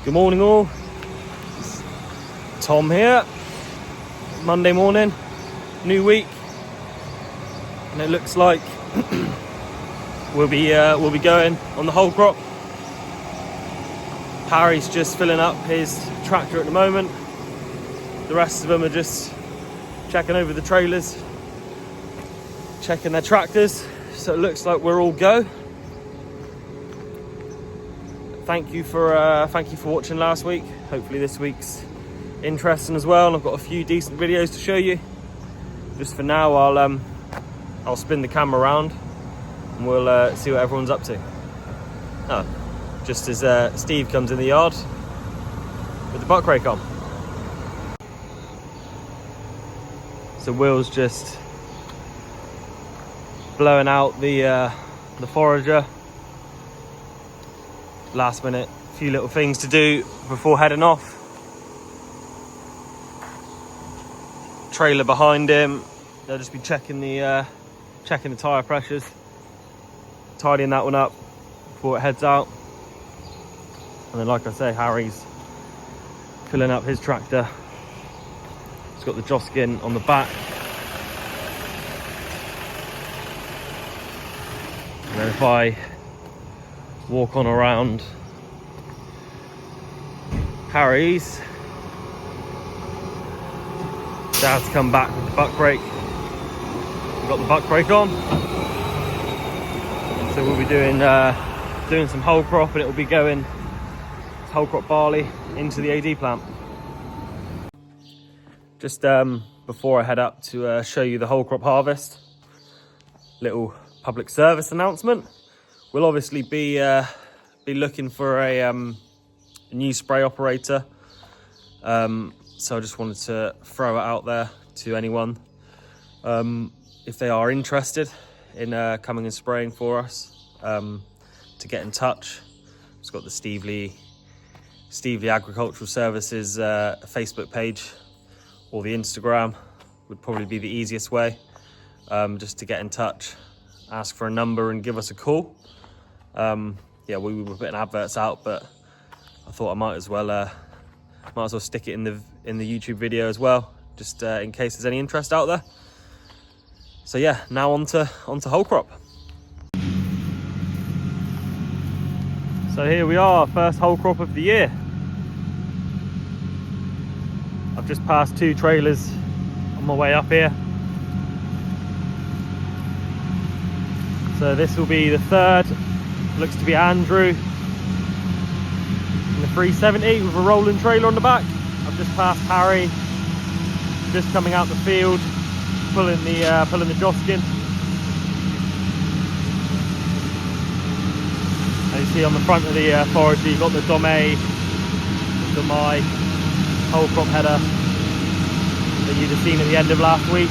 Good morning all, it's Tom here, Monday morning, new week, and it looks like we'll be going on the whole crop. Harry's just filling up his tractor at the moment, the rest of them are just checking over the trailers, checking their tractors, so it looks like we're all go. Thank you for watching last week. Hopefully this week's interesting as well, and I've got a few decent videos to show you. Just for now, I'll spin the camera around and we'll see what everyone's up to. Oh, just as Steve comes in the yard with the buck rake on. So Will's just blowing out the forager. Last minute, a few little things to do before heading off. Trailer behind him, they'll just be checking the tyre pressures, tidying that one up before it heads out. And then, like I say, Harry's filling up his tractor. He's got the Joskin on the back. And then if I walk on around Harry's, Dad's come back with the buck rake. We've got the buck rake on, so we'll be doing some whole crop, and it will be going whole crop barley into the AD plant. Just before I head up to show you the whole crop harvest, little public service announcement. We'll obviously be looking for a new spray operator, so I just wanted to throw it out there to anyone if they are interested in coming and spraying for us, to get in touch. It's got the Stevely Agricultural Services Facebook page, or the Instagram would probably be the easiest way, just to get in touch, ask for a number and give us a call. Yeah, we were putting adverts out, but I thought I might as well stick it in the YouTube video as well, just in case there's any interest out there. So yeah, now onto whole crop. So here we are, first whole crop of the year. I've just passed 2 trailers on my way up here. So this will be the third. Looks to be Andrew in the 370 with a Rolland trailer on the back. I've just passed Harry, just coming out the field, pulling the Joskin. And you see on the front of the forager, you've got the Domai whole crop header that you'd have seen at the end of last week.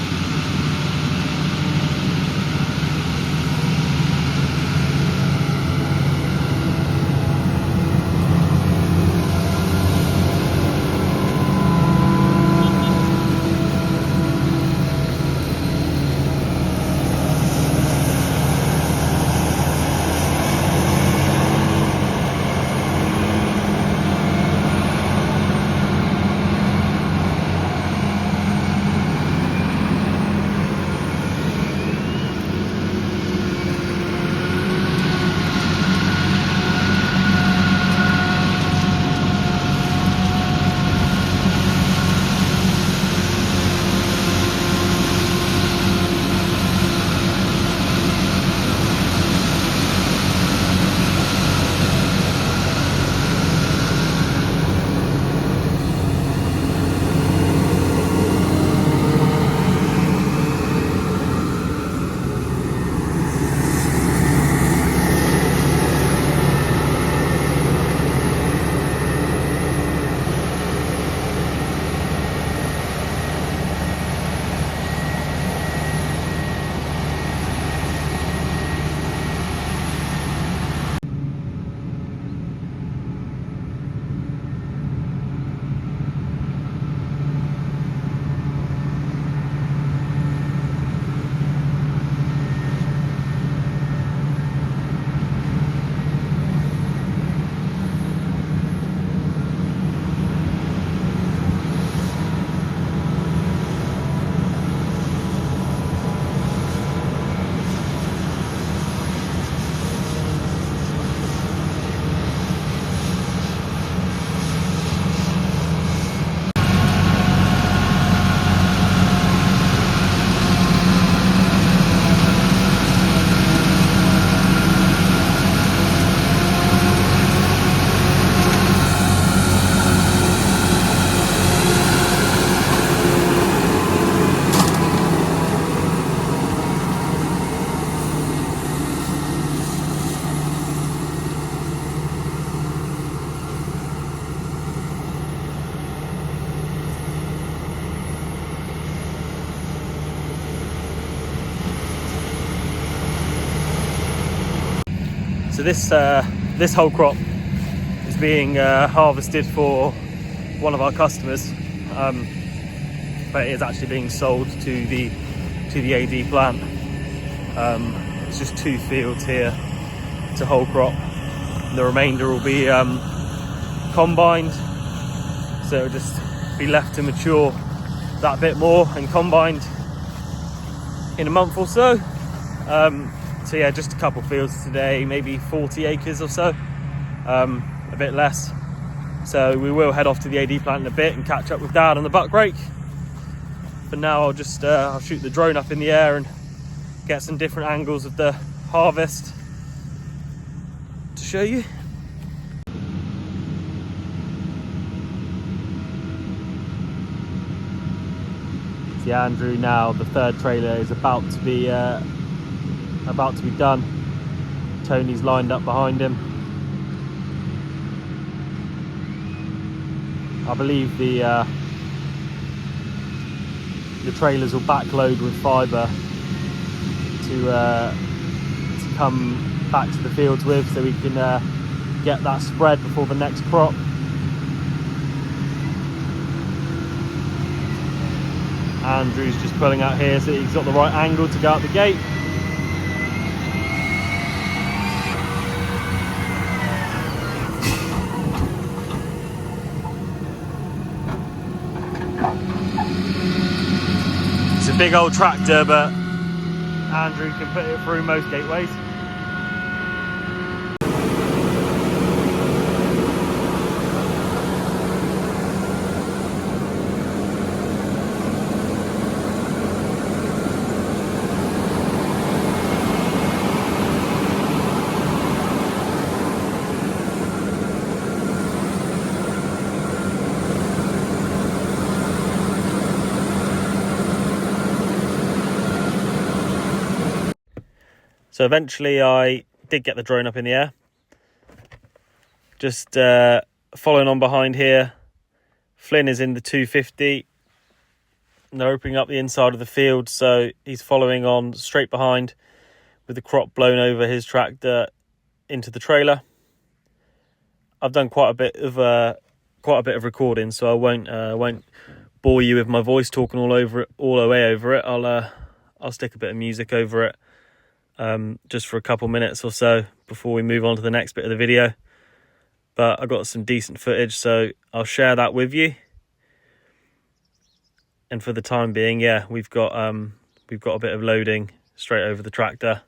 So this whole crop is being harvested for one of our customers, but it is actually being sold to the AD plant. It's just 2 fields here to whole crop. The remainder will be combined, so it'll just be left to mature that bit more and combined in a month or so. So yeah, just a couple fields today, maybe 40 acres or so, a bit less. So we will head off to the AD plant in a bit and catch up with Dad on the buck rake. But now I'll just I'll shoot the drone up in the air and get some different angles of the harvest to show you. See Andrew now, the third trailer is about to be done. Tony's lined up behind him. I believe the trailers will backload with fibre to come back to the fields with, so we can get that spread before the next crop. Andrew's just pulling out here so he's got the right angle to go out the gate. It's a big old tractor, but Andrew can put it through most gateways. So eventually I did get the drone up in the air. Just following on behind here, Flynn is in the 250 and they're opening up the inside of the field, so he's following on straight behind with the crop blown over his tractor into the trailer. I've done quite a bit of recording, so I won't bore you with my voice talking all the way over it. I'll stick a bit of music over it. Just for a couple minutes or so before we move on to the next bit of the video. But I got some decent footage, so I'll share that with you. And for the time being, yeah, we've got a bit of loading straight over the tractor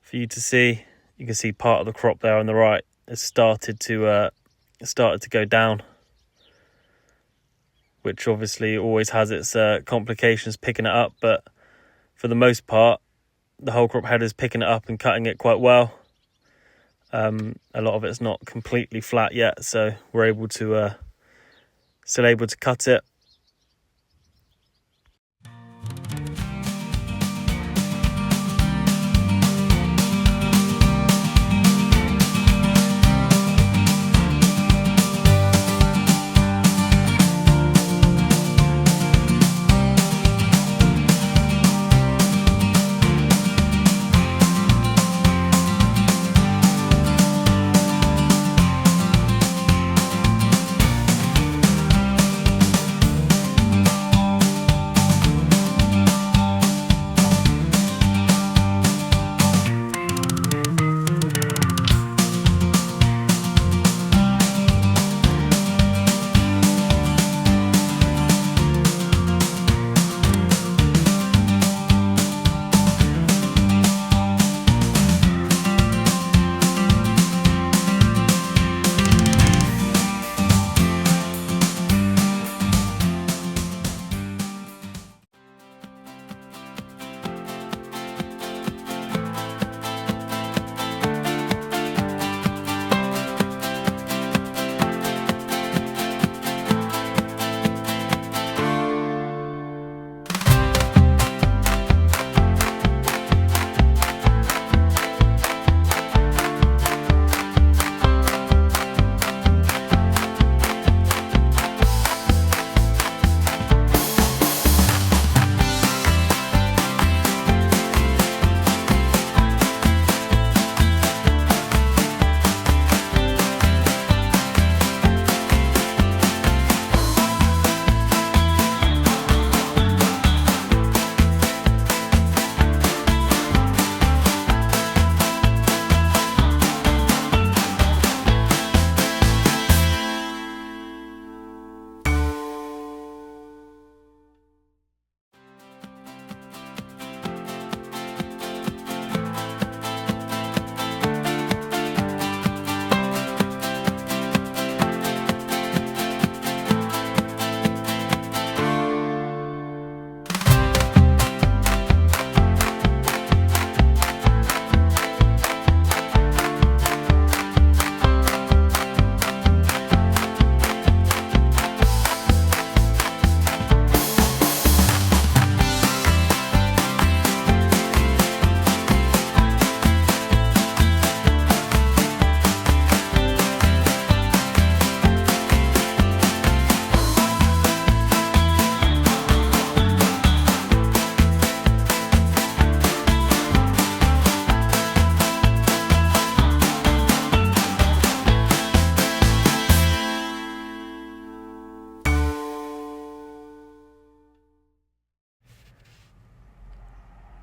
for you to see. You can see part of the crop there on the right has started to go down, which obviously always has its complications picking it up, but for the most part, the whole crop head is picking it up and cutting it quite well. A lot of it's not completely flat yet, so we're still able to cut it.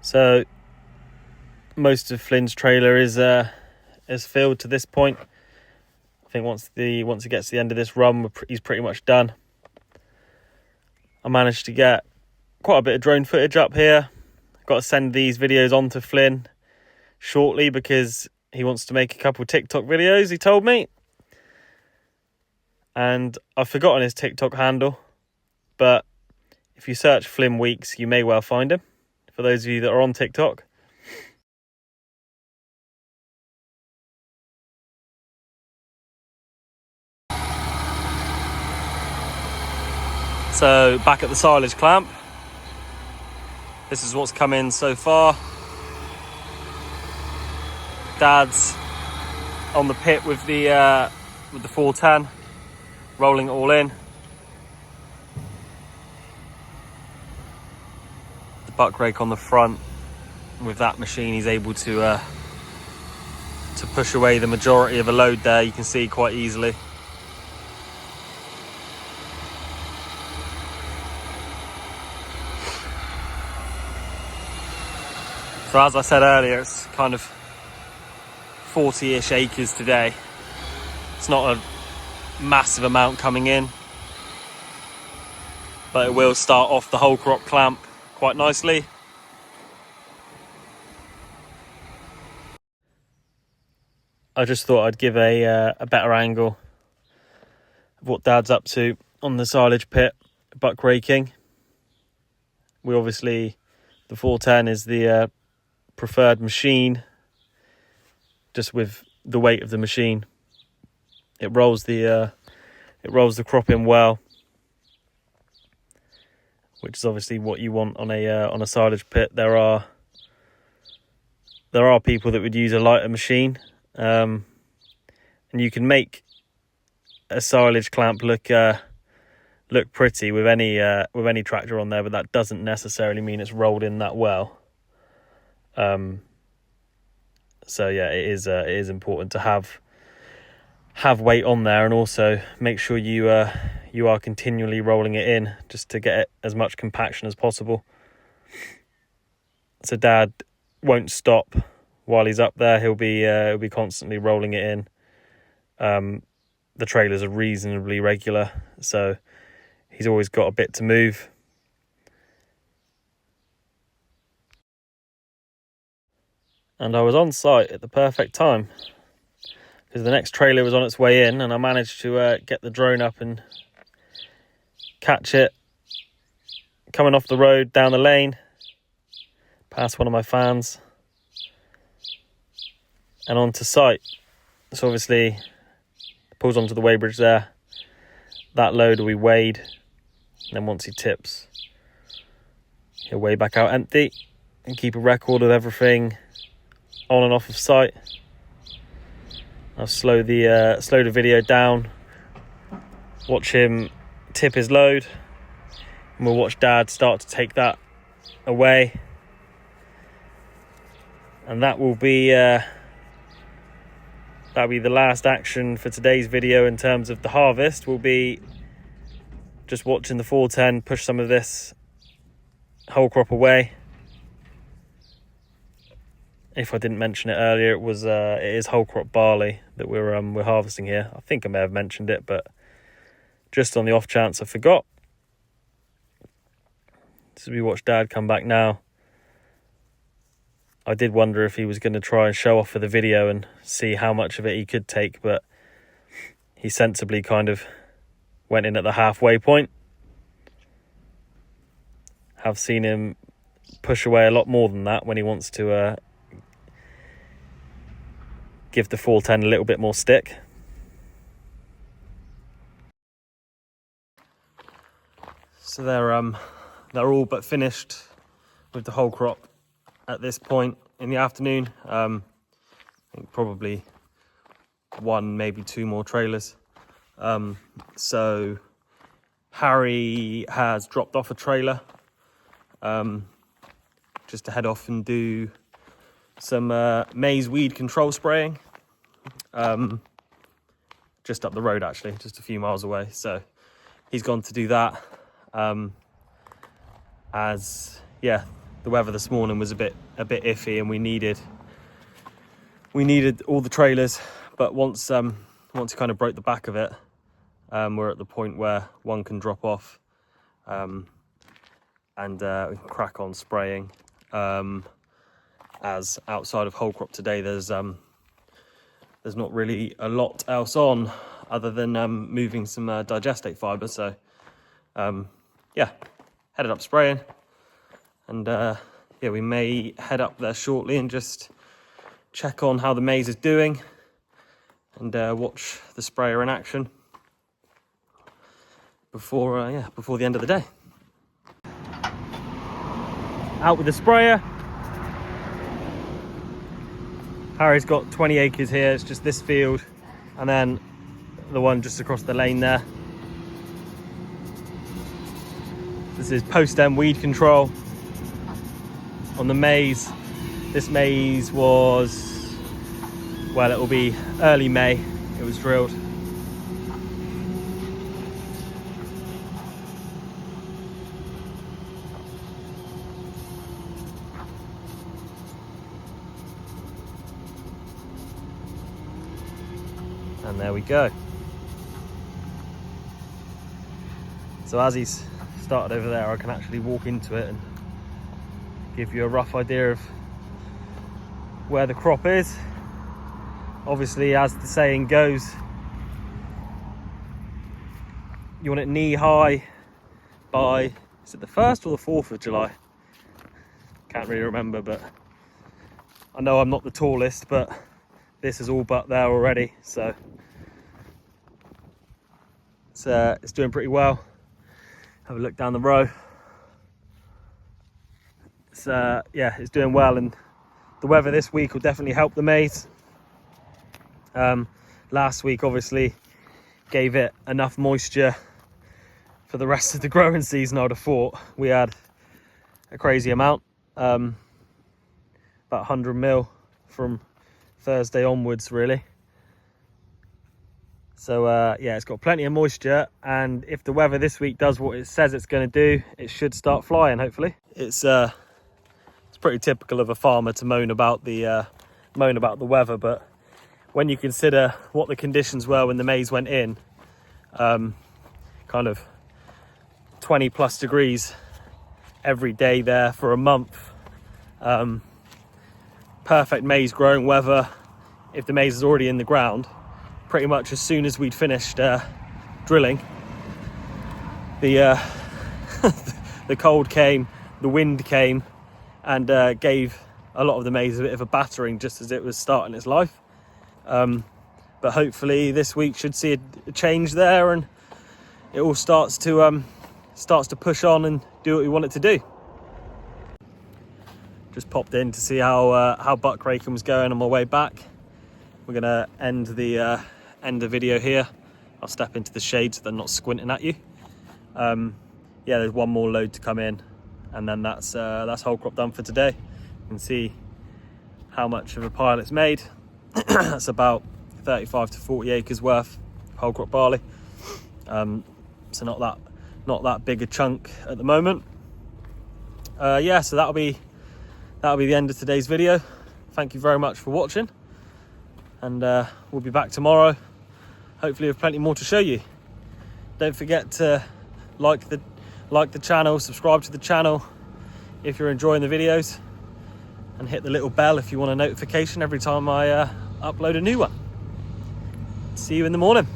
So most of Flynn's trailer is filled to this point. I think once he gets to the end of this run, he's pretty much done. I managed to get quite a bit of drone footage up here. I've got to send these videos on to Flynn shortly because he wants to make a couple of TikTok videos, he told me. And I've forgotten his TikTok handle, but if you search Flynn Weeks, you may well find him, for those of you that are on TikTok. So back at the silage clamp, this is what's come in so far. Dad's on the pit with the 410, rolling it all in. The buck rake on the front. With that machine, he's able to push away the majority of a load there. You can see quite easily. So as I said earlier, it's kind of 40-ish acres today. It's not a massive amount coming in, but it will start off the Wholecrop clamp quite nicely. I just thought I'd give a better angle of what Dad's up to on the silage pit, buck raking. We obviously, the 410 is the preferred machine, just with the weight of the machine. It rolls the crop in well, which is obviously what you want on a silage pit. There are people that would use a lighter machine, and you can make a silage clamp look pretty with any tractor on there, but that doesn't necessarily mean it's rolled in that well. So yeah, it is important to have weight on there, and also make sure you are continually rolling it in just to get it as much compaction as possible. So Dad won't stop while he's up there. He'll be constantly rolling it in. The trailers are reasonably regular, so he's always got a bit to move. And I was on site at the perfect time, because the next trailer was on its way in, and I managed to get the drone up and catch it coming off the road down the lane past one of my fans and onto site. So obviously it pulls onto the weighbridge there. That load will be weighed, and then once he tips, he'll weigh back out empty and keep a record of everything on and off of site. I'll slow the video down, watch him tip his load, and we'll watch Dad start to take that away. And that will be that'll be the last action for today's video in terms of the harvest. We'll be just watching the 410 push some of this whole crop away. If I didn't mention it earlier, it is whole crop barley that we're harvesting here. I think I may have mentioned it, but just on the off chance I forgot. So we watch Dad come back now. I did wonder if he was going to try and show off for the video and see how much of it he could take, but he sensibly kind of went in at the halfway point. Have seen him push away a lot more than that when he wants to give the 410 a little bit more stick. So they're all but finished with the whole crop at this point in the afternoon. I think probably one, maybe two more trailers. So Harry has dropped off a trailer just to head off and do some maize weed control spraying, just up the road, actually, just a few miles away. So he's gone to do that. the weather this morning was a bit iffy, and we needed all the trailers. But once you kind of broke the back of it, we're at the point where one can drop off, and we can crack on spraying. As outside of Wholecrop today, there's not really a lot else on other than moving some digestate fibre. So yeah, headed up spraying, and yeah, we may head up there shortly and just check on how the maize is doing and watch the sprayer in action before the end of the day. Out with the sprayer. Harry's got 20 acres here. It's just this field and then the one just across the lane there. This is post-stem weed control on the maize. This maize was, well, it will be early May. It was drilled. And there we go. So as he's started over there, I can actually walk into it and give you a rough idea of where the crop is. Obviously, as the saying goes, you want it knee high by, is it the 1st or the 4th of July? Can't really remember, but I know I'm not the tallest, but this is all but there already, so it's doing pretty well. Have a look down the row. It's yeah, it's doing well, and the weather this week will definitely help the maize. Last week obviously gave it enough moisture for the rest of the growing season. I would have thought we had a crazy amount, about 100 mil from Thursday onwards really. So yeah, it's got plenty of moisture, and if the weather this week does what it says it's going to do, it should start flying hopefully. It's pretty typical of a farmer to moan about the weather, but when you consider what the conditions were when the maize went in, kind of 20 plus degrees every day there for a month, perfect maize growing weather. If the maize is already in the ground, pretty much as soon as we'd finished drilling, the the cold came, the wind came, and gave a lot of the maize a bit of a battering just as it was starting its life. But hopefully this week should see a change there, and it all starts to push on and do what we want it to do. Just popped in to see how buckraking was going on my way back. We're gonna end the video here. I'll step into the shade so they're not squinting at you. Yeah, there's one more load to come in, and then that's Wholecrop done for today. You can see how much of a pile it's made. That's about 35 to 40 acres worth of Wholecrop barley. So not that big a chunk at the moment. Yeah, so that'll be the end of today's video. Thank you very much for watching, and we'll be back tomorrow, hopefully with plenty more to show you. Don't forget to like the channel, subscribe to the channel if you're enjoying the videos, and hit the little bell if you want a notification every time I upload a new one. See you in the morning.